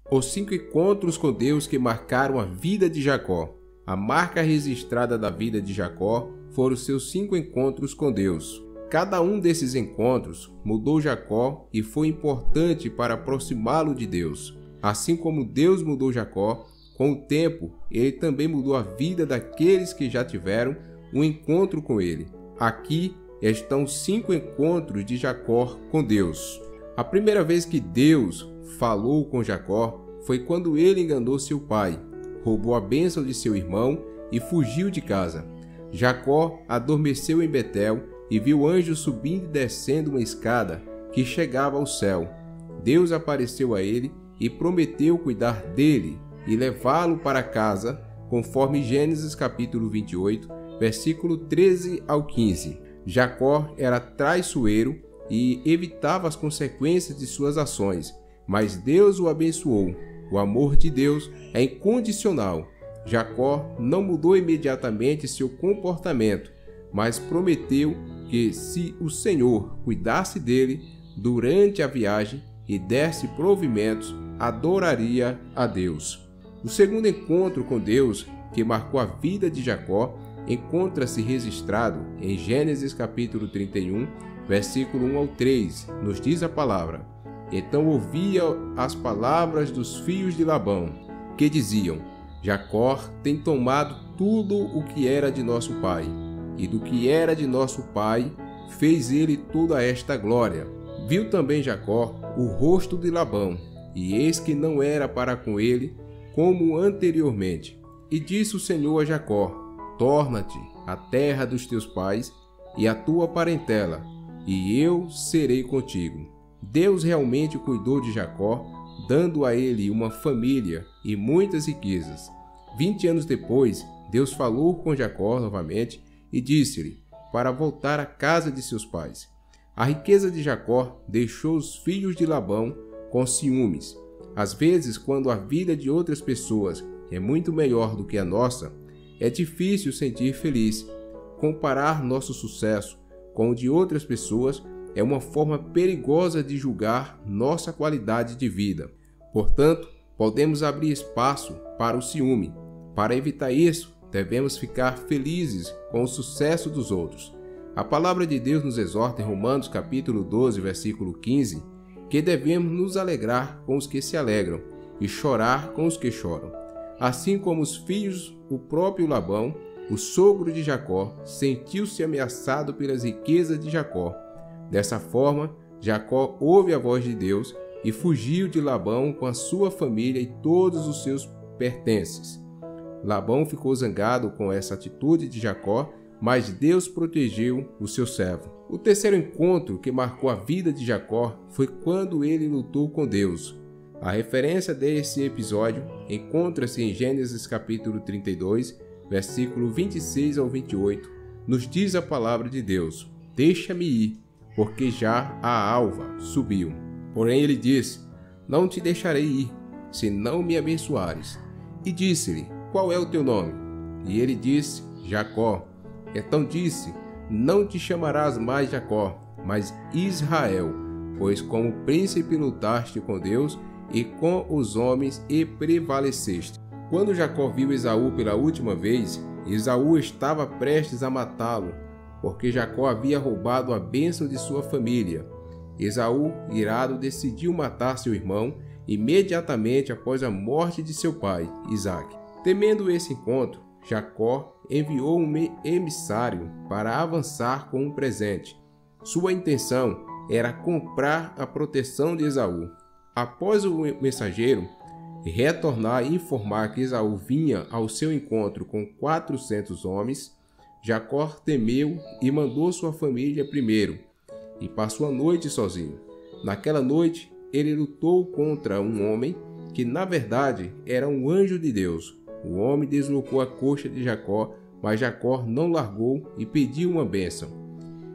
Os 5 encontros com Deus que marcaram a vida de Jacó. A marca registrada da vida de Jacó foram os seus 5 encontros com Deus. Cada um desses encontros mudou Jacó e foi importante para aproximá-lo de Deus. Assim como Deus mudou Jacó, com o tempo, ele também mudou a vida daqueles que já tiveram um encontro com ele. Aqui estão os 5 encontros de Jacó com Deus. A primeira vez que Deus falou com Jacó foi quando ele enganou seu pai, roubou a bênção de seu irmão e fugiu de casa. Jacó adormeceu em Betel e viu anjos subindo e descendo uma escada que chegava ao céu. Deus apareceu a ele e prometeu cuidar dele e levá-lo para casa, conforme Gênesis capítulo 28, versículo 13 ao 15. Jacó era traiçoeiro e evitava as consequências de suas ações, mas Deus o abençoou. O amor de Deus é incondicional. Jacó não mudou imediatamente seu comportamento, mas prometeu que se o Senhor cuidasse dele durante a viagem e desse provimentos, adoraria a Deus. O segundo encontro com Deus, que marcou a vida de Jacó, encontra-se registrado em Gênesis capítulo 31, versículo 1 ao 3, nos diz a palavra: Então ouvia as palavras dos filhos de Labão, que diziam: Jacó tem tomado tudo o que era de nosso pai, e do que era de nosso pai fez ele toda esta glória. Viu também Jacó o rosto de Labão, e eis que não era para com ele como anteriormente. E disse o Senhor a Jacó: Torna-te à terra dos teus pais e à tua parentela, e eu serei contigo. Deus realmente cuidou de Jacó, dando a ele uma família e muitas riquezas. 20 anos depois, Deus falou com Jacó novamente e disse-lhe para voltar à casa de seus pais. A riqueza de Jacó deixou os filhos de Labão com ciúmes. Às vezes, quando a vida de outras pessoas é muito melhor do que a nossa, é difícil sentir feliz. Comparar nosso sucesso com o de outras pessoas é uma forma perigosa de julgar nossa qualidade de vida. Portanto, podemos abrir espaço para o ciúme. Para evitar isso, devemos ficar felizes com o sucesso dos outros. A palavra de Deus nos exorta em Romanos capítulo 12, versículo 15, que devemos nos alegrar com os que se alegram e chorar com os que choram. Assim como os filhos, o próprio Labão, o sogro de Jacó, sentiu-se ameaçado pelas riquezas de Jacó. Dessa forma, Jacó ouve a voz de Deus e fugiu de Labão com a sua família e todos os seus pertences. Labão ficou zangado com essa atitude de Jacó, mas Deus protegeu o seu servo. O terceiro encontro que marcou a vida de Jacó foi quando ele lutou com Deus. A referência desse episódio encontra-se em Gênesis capítulo 32, versículo 26 ao 28. Nos diz a palavra de Deus: Deixa-me ir, porque já a alva subiu. Porém ele disse: Não te deixarei ir, se não me abençoares. E disse-lhe: Qual é o teu nome? E ele disse: Jacó. Então disse: Não te chamarás mais Jacó, mas Israel, pois como príncipe lutaste com Deus e com os homens e prevaleceste. Quando Jacó viu Esaú pela última vez, Esaú estava prestes a matá-lo, porque Jacó havia roubado a bênção de sua família. Esaú, irado, decidiu matar seu irmão imediatamente após a morte de seu pai, Isaque. Temendo esse encontro, Jacó enviou um emissário para avançar com um presente. Sua intenção era comprar a proteção de Esaú. Após o mensageiro retornar e informar que Esaú vinha ao seu encontro com 400 homens, Jacó temeu e mandou sua família primeiro, e passou a noite sozinho. Naquela noite, ele lutou contra um homem que, na verdade, era um anjo de Deus. O homem deslocou a coxa de Jacó, mas Jacó não largou e pediu uma bênção.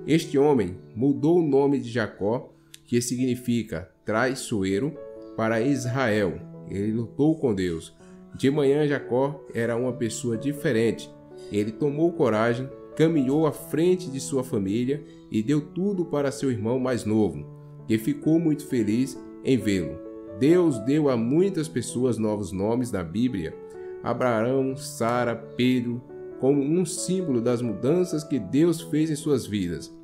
Este homem mudou o nome de Jacó, que significa traiçoeiro, para Israel. Ele lutou com Deus. De manhã, Jacó era uma pessoa diferente. Ele tomou coragem, caminhou à frente de sua família e deu tudo para seu irmão mais novo, que ficou muito feliz em vê-lo. Deus deu a muitas pessoas novos nomes na Bíblia. Abraão, Sara, Pedro, como um símbolo das mudanças que Deus fez em suas vidas.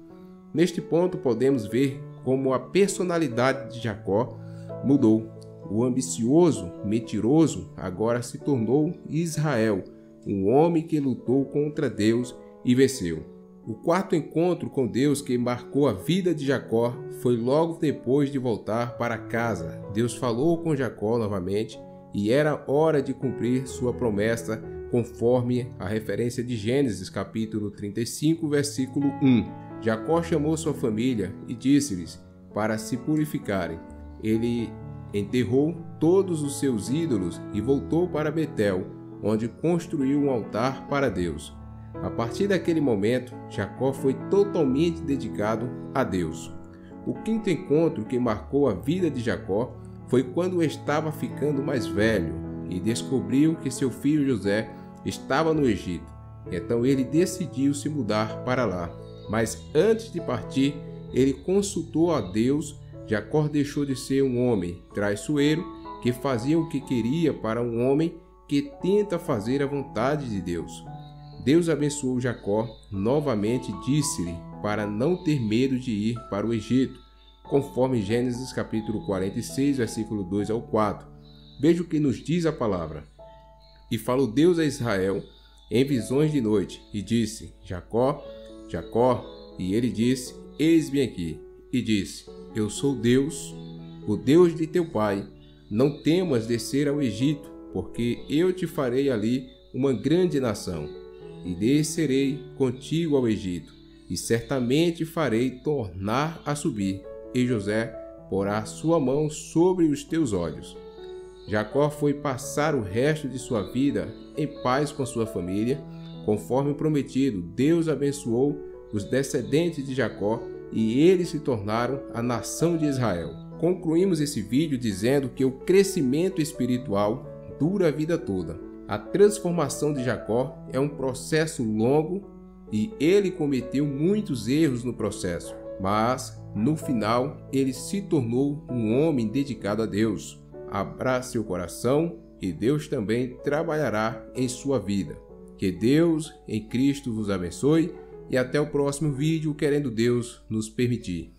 Neste ponto podemos ver como a personalidade de Jacó mudou. O ambicioso, mentiroso, agora se tornou Israel, um homem que lutou contra Deus e venceu. O quarto encontro com Deus que marcou a vida de Jacó foi logo depois de voltar para casa. Deus falou com Jacó novamente e era hora de cumprir sua promessa, conforme a referência de Gênesis capítulo 35, versículo 1. Jacó chamou sua família e disse-lhes para se purificarem. Ele enterrou todos os seus ídolos e voltou para Betel, onde construiu um altar para Deus. A partir daquele momento, Jacó foi totalmente dedicado a Deus. O quinto encontro que marcou a vida de Jacó foi quando estava ficando mais velho e descobriu que seu filho José estava no Egito. Então ele decidiu se mudar para lá. Mas antes de partir, ele consultou a Deus. Jacó deixou de ser um homem traiçoeiro que fazia o que queria para um homem que tenta fazer a vontade de Deus. Deus abençoou Jacó novamente e disse-lhe para não ter medo de ir para o Egito, conforme Gênesis capítulo 46, versículo 2 ao 4. Veja o que nos diz a palavra. E falou Deus a Israel em visões de noite, e disse: Jacó, Jacó. E ele disse: Eis-me aqui. E disse: Eu sou Deus, o Deus de teu pai. Não temas descer ao Egito, porque eu te farei ali uma grande nação. E descerei contigo ao Egito, e certamente farei tornar a subir, e José porá sua mão sobre os teus olhos. Jacó foi passar o resto de sua vida em paz com sua família. Conforme prometido, Deus abençoou os descendentes de Jacó e eles se tornaram a nação de Israel. Concluímos esse vídeo dizendo que o crescimento espiritual dura a vida toda. A transformação de Jacó é um processo longo e ele cometeu muitos erros no processo, mas no final ele se tornou um homem dedicado a Deus. Abra seu coração e Deus também trabalhará em sua vida. Que Deus em Cristo vos abençoe e até o próximo vídeo, querendo Deus nos permitir.